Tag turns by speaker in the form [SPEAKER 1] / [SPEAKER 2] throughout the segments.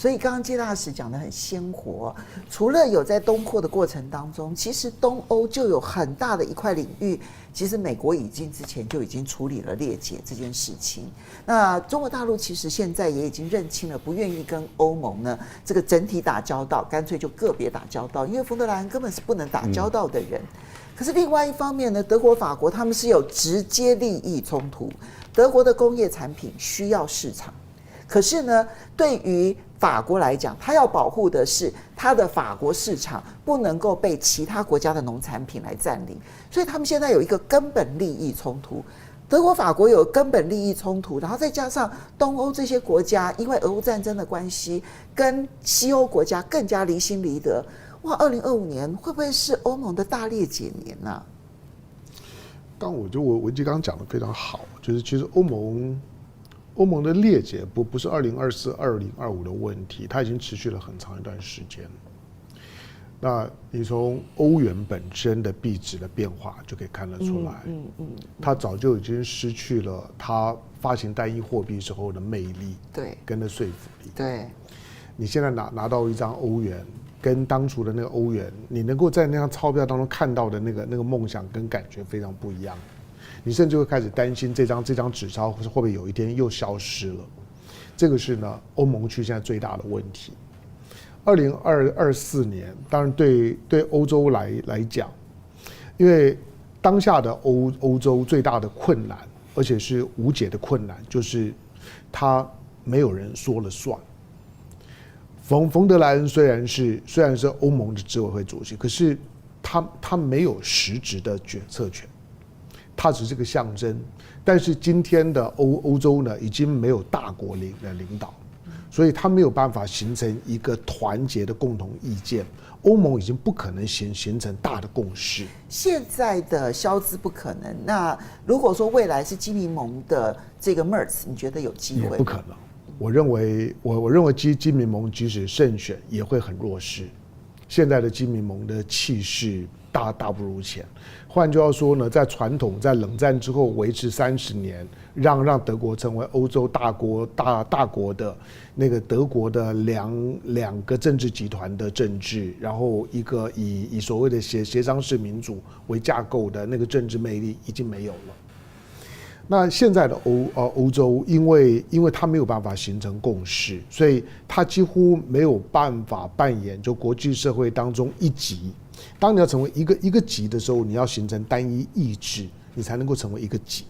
[SPEAKER 1] 所以刚刚介大使讲得很鲜活，除了有在东扩的过程当中，其实东欧就有很大的一块领域，其实美国之前就已经处理了裂解这件事情。那中国大陆其实现在也已经认清了，不愿意跟欧盟呢这个整体打交道，干脆就个别打交道，因为冯德莱恩根本是不能打交道的人。可是另外一方面呢，德国、法国他们是有直接利益冲突，德国的工业产品需要市场。可是呢，对于法国来讲，它要保护的是它的法国市场不能够被其他国家的农产品来占领，所以他们现在有一个根本利益冲突。德国、法国有根本利益冲突，然后再加上东欧这些国家因为俄乌战争的关系，跟西欧国家更加离心离德。哇，2025年会不会是欧盟的大裂解年啊？
[SPEAKER 2] 但我觉得文基刚刚讲的非常好，就是其实欧盟的裂解不是2024、2025的问题，它已经持续了很长一段时间。那你从欧元本身的币值的变化就可以看得出来，它早就已经失去了它发行单一货币时候的魅力，
[SPEAKER 1] 对，
[SPEAKER 2] 跟的说服力。
[SPEAKER 1] 对，
[SPEAKER 2] 你现在拿到一张欧元，跟当初的那个欧元，你能够在那张钞票当中看到的那个梦想跟感觉非常不一样。你甚至会开始担心这张纸钞会不会有一天又消失了。这个是呢欧盟区现在最大的问题。2024年，当然对欧洲来讲，因为当下的欧洲最大的困难，而且是无解的困难，就是他没有人说了算。冯德莱恩虽然是欧盟的执委会主席，可是他没有实质的决策权。它只是个象征，但是今天的欧洲呢，已经没有大国领导，所以它没有办法形成一个团结的共同意见。欧盟已经不可能形成大的共识。
[SPEAKER 1] 现在的消资不可能。那如果说未来是基民盟的这个 MERS， 你觉得有机会吗？
[SPEAKER 2] 也不可能。我认为基民盟即使胜选也会很弱势。现在的基民盟的气势大不如前。换句话说呢，在传统在冷战之后维持30年，让德国成为欧洲大国的那个德国的两个政治集团的政治，然后一个以所谓的协商式民主为架构的那个政治魅力已经没有了。那现在的欧洲，因为它没有办法形成共识，所以它几乎没有办法扮演就国际社会当中一极。当你要成为一个极的时候，你要形成单一意志，你才能够成为一个极。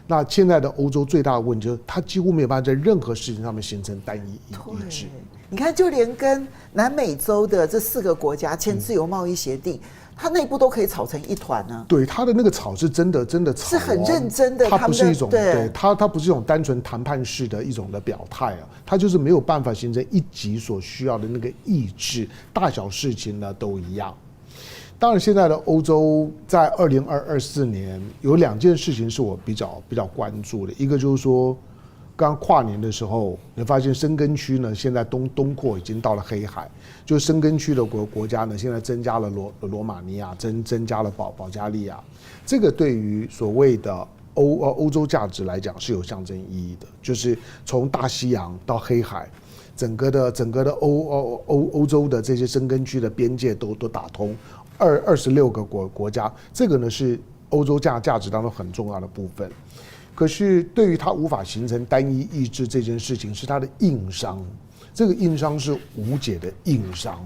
[SPEAKER 2] 那现在的欧洲最大的问题就是，它几乎没有办法在任何事情上面形成单一意志。
[SPEAKER 1] 你看，就连跟南美洲的这4个国家签自由贸易协定。他内部都可以吵成一团呢。
[SPEAKER 2] 对，他的那个吵是真的吵，
[SPEAKER 1] 是很认真的。
[SPEAKER 2] 他不是一种对他不是一种单纯谈判式的一种的表态啊，他就是没有办法形成一级所需要的那个意志，大小事情呢都一样。当然，现在的欧洲在2024年有2件事情是我比较关注的，一个就是说，刚跨年的时候，你发现申根区呢，现在东扩已经到了黑海，就申根区的国家呢，现在增加了罗马尼亚，增加了保加利亚，这个对于所谓的欧洲价值来讲是有象征意义的，就是从大西洋到黑海，整个的欧洲的这些申根区的边界都打通，26个国家，这个呢是欧洲价值当中很重要的部分。可是对于它无法形成单一意志这件事情，是它的硬伤，这个硬伤是无解的硬伤。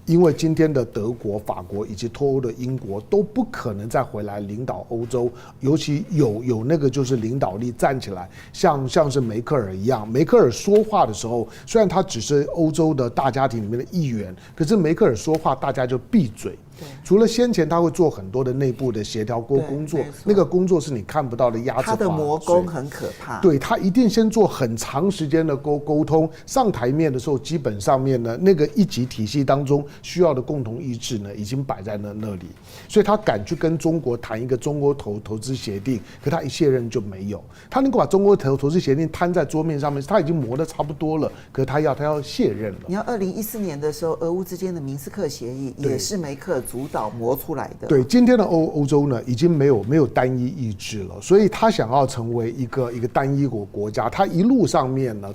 [SPEAKER 2] 因为今天的德国、法国以及脱欧的英国都不可能再回来领导欧洲，尤其有那个就是领导力站起来，像是梅克尔一样。梅克尔说话的时候，虽然他只是欧洲的大家庭里面的一员，可是梅克尔说话大家就闭嘴。除了先前他会做很多的内部的协调工作，那个工作是你看不到的压制，
[SPEAKER 1] 他的魔功很可怕。
[SPEAKER 2] 对，他一定先做很长时间的沟通，上台面的时候，基本上面呢，那个一级体系当中需要的共同意志呢，已经摆在那里，所以他敢去跟中国谈一个中国投资协定，可他一卸任就没有，他能够把中国投资协定摊在桌面上面，他已经磨得差不多了，可他要卸任了。
[SPEAKER 1] 你要2014年的时候，俄乌之间的明斯克协议也是梅克尔主导磨出来的。
[SPEAKER 2] 对，今天的欧洲呢，已经没有单一意志了，所以他想要成为一个单一国家，他一路上面呢，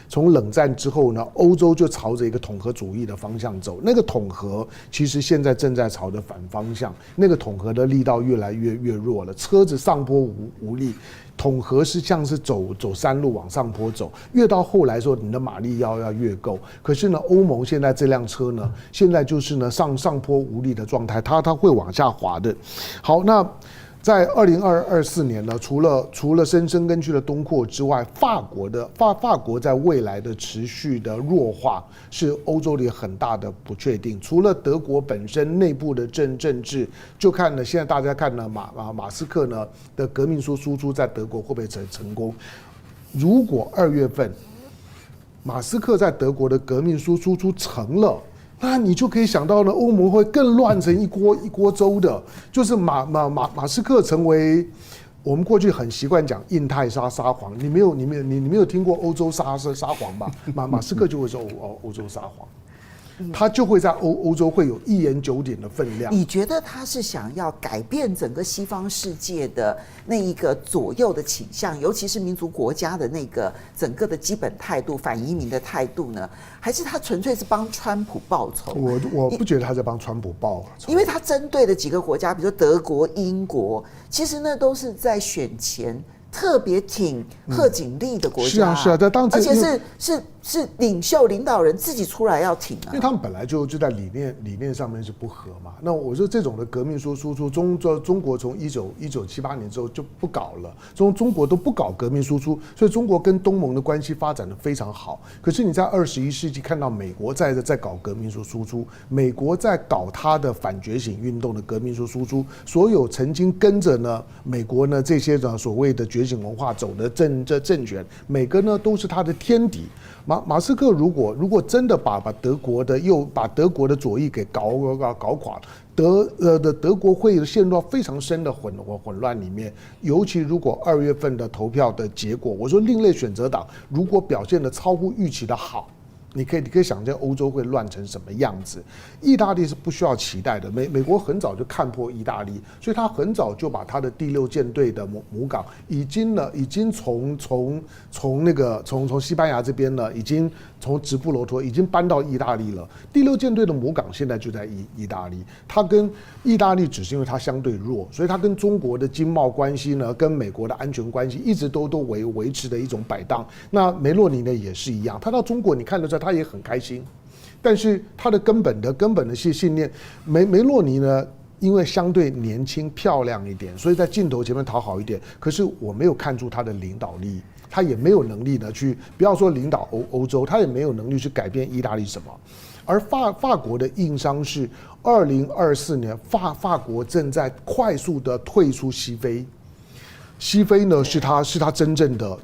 [SPEAKER 2] 从冷战之后呢，欧洲就朝着一个统合主义的方向走。那个统合其实现在正在朝着反方向，那个统合的力道越来越弱了，车子上坡无力。统合是像是走山路往上坡走，越到后来说你的马力要越够。可是呢，欧盟现在这辆车呢，现在就是呢上坡无力的状态，它会往下滑的。好，那在2024年呢，除了深根区的东扩之外，法国在未来的持续的弱化是欧洲里很大的不确定。除了德国本身内部的政治，就看呢，现在大家看呢马斯克呢的革命输出在德国会不会成功？如果2月份马斯克在德国的革命输出成了，那你就可以想到呢，欧盟会更乱成一锅粥的，就是马斯克成为我们过去很习惯讲印太沙皇，你没有听过欧洲沙皇吧？马斯克就会说欧洲沙皇。他就会在欧洲会有一言九鼎的分量。
[SPEAKER 1] 你觉得他是想要改变整个西方世界的那一个左右的倾向，尤其是民族国家的那个整个的基本态度、反移民的态度呢？还是他纯粹是帮川普报仇？
[SPEAKER 2] 我不觉得他在帮川普报仇，
[SPEAKER 1] 因为他针对的几个国家，比如说德国、英国，其实那都是在选前特别挺贺锦丽的国家，
[SPEAKER 2] 是啊，而
[SPEAKER 1] 且是领导人自己出来要挺啊，
[SPEAKER 2] 因为他们本来就在理念上面是不合嘛。那我说这种的革命输出，中国从1978年之后就不搞了，中国都不搞革命输出，所以中国跟东盟的关系发展的非常好。可是你在21世纪看到美国在搞革命输出，美国在搞他的反觉醒运动的革命输出，所有曾经跟着呢美国呢这些的所谓的觉醒文化走的政权，每个呢都是他的天敌。马斯克如果真的把德国的左翼给搞垮，德国会陷入到非常深的混乱里面。尤其如果2月份的投票的结果，我说另类选择党如果表现得超乎预期的好，你可以想象欧洲会乱成什么样子。意大利是不需要期待的，美国很早就看破意大利，所以他很早就把他的第6舰队的母港已经从西班牙这边呢，已经从直布罗陀已经搬到意大利了。第6舰队的母港现在就在意大利，它跟意大利只是因为它相对弱，所以它跟中国的经贸关系呢，跟美国的安全关系一直都维持的一种摆荡。那梅洛尼呢也是一样，他到中国你看得出来他也很开心，但是他的根本的信念，梅洛尼呢，因为相对年轻漂亮一点，所以在镜头前面讨好一点。可是我没有看出他的领导力，他也没有能力呢去，不要说领导欧洲，他也没有能力去改变意大利什么。而法国的硬伤是2024年法国正在快速的退出西非，西非呢是他真正的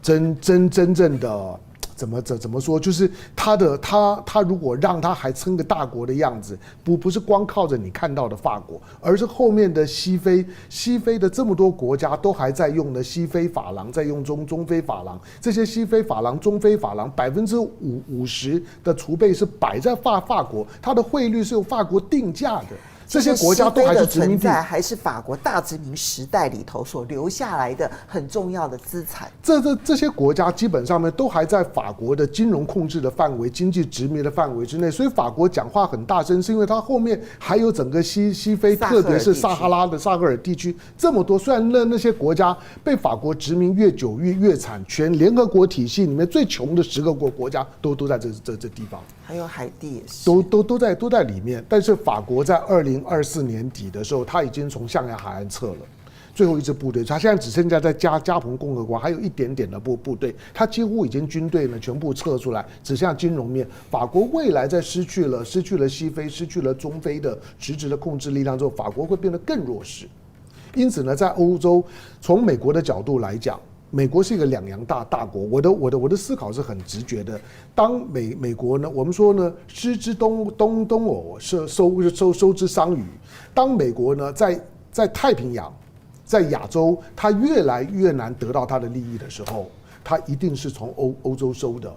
[SPEAKER 2] 怎么说？就是他如果让他还撑个大国的样子，不是光靠着你看到的法国，而是后面的西非的这么多国家都还在用的西非法郎，在用中非法郎，这些西非法郎、中非法郎50%的储备是摆在法国，它的汇率是由法国定价的。这些国家都还是殖民地，
[SPEAKER 1] 还是法国大殖民时代里头所留下来的很重要的资产。
[SPEAKER 2] 这些国家基本上面都还在法国的金融控制的范围、经济殖民的范围之内，所以法国讲话很大声，是因为它后面还有整个西非，特别是撒哈拉的萨赫尔地区这么多。虽然那些国家被法国殖民越久越惨，全联合国体系里面最穷的10个国家都在这地方。
[SPEAKER 1] 还有海地也是，
[SPEAKER 2] 都在里面。但是法国在2024年底的时候，他已经从象牙海岸撤了最后一支部队，他现在只剩下在加蓬共和国还有一点点的部队，他几乎已经军队呢全部撤出来，只剩下金融面。法国未来在失去了西非、失去了中非的实质的控制力量之后，法国会变得更弱势。因此呢，在欧洲，从美国的角度来讲，美国是一个两洋大国，我的思考是很直觉的。当美国呢，我们说呢，失之东偶，收之桑榆。当美国呢，在太平洋，在亚洲，它越来越难得到它的利益的时候，它一定是从欧洲收的。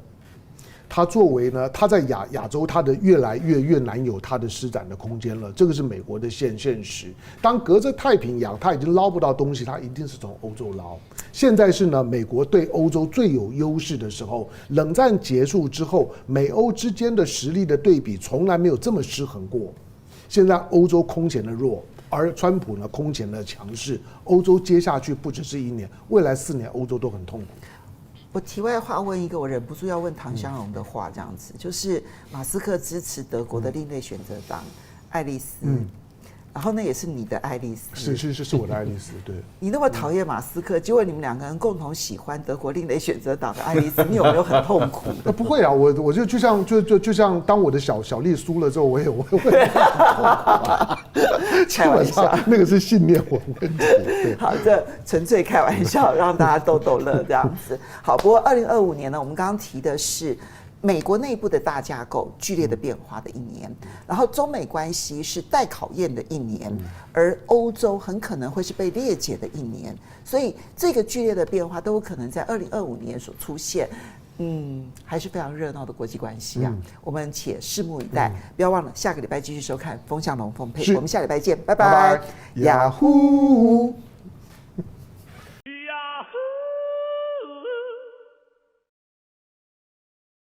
[SPEAKER 2] 它作为呢，它在亚洲，它的越来越难有它的施展的空间了。这个是美国的现实。当隔着太平洋，它已经捞不到东西，它一定是从欧洲捞。现在是呢，美国对欧洲最有优势的时候。冷战结束之后，美欧之间的实力的对比从来没有这么失衡过。现在欧洲空前的弱，而川普呢空前的强势。欧洲接下去不只是1年，未来4年欧洲都很痛苦。
[SPEAKER 1] 我题外话问一个我忍不住要问唐湘荣的话，这样子就是马斯克支持德国的另类选择党爱丽丝，然后那也是你的爱丽丝，
[SPEAKER 2] 是我的爱丽丝，对。
[SPEAKER 1] 你那么讨厌马斯克，结果你们2个人共同喜欢德国另类选择党的爱丽丝，你有没有很痛苦？
[SPEAKER 2] 不会啊，我就像当我的小丽输了之后，我会
[SPEAKER 1] 开玩笑，
[SPEAKER 2] 那个是信念问题。
[SPEAKER 1] 好，这纯粹开玩笑，让大家逗逗乐这样子。好，不过2025年呢，我们刚刚提的是美国内部的大架构剧烈的变化的1年，然后中美关系是待考验的1年，而欧洲很可能会是被裂解的1年，所以这个剧烈的变化都有可能在2025年所出现。还是非常热闹的国际关系啊，我们且拭目以待。不要忘了下个礼拜继续收看风向龙凤配，我们下礼拜见，拜拜，
[SPEAKER 2] 雅虎。